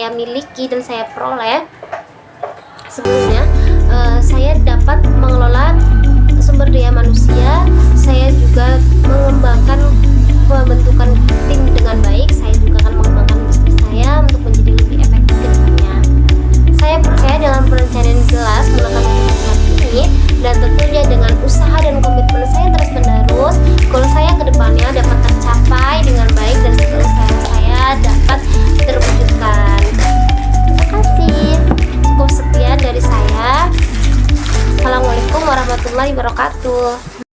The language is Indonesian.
saya miliki dan saya peroleh sebelumnya, saya dapat mengelola sumber daya manusia, saya juga mengembangkan pembentukan tim dengan baik, saya juga akan mengembangkan bisnis saya untuk menjadi lebih efektif ke depannya. Saya percaya dengan perencanaan jelas melakukan saat ini, dan tentunya dengan usaha dan komitmen saya terus menerus, goal saya ke depannya dapat tercapai dengan baik dan segala usaha saya dapat terwujudkan. Terima kasih. Cukup sekian dari saya. Assalamualaikum warahmatullahi wabarakatuh.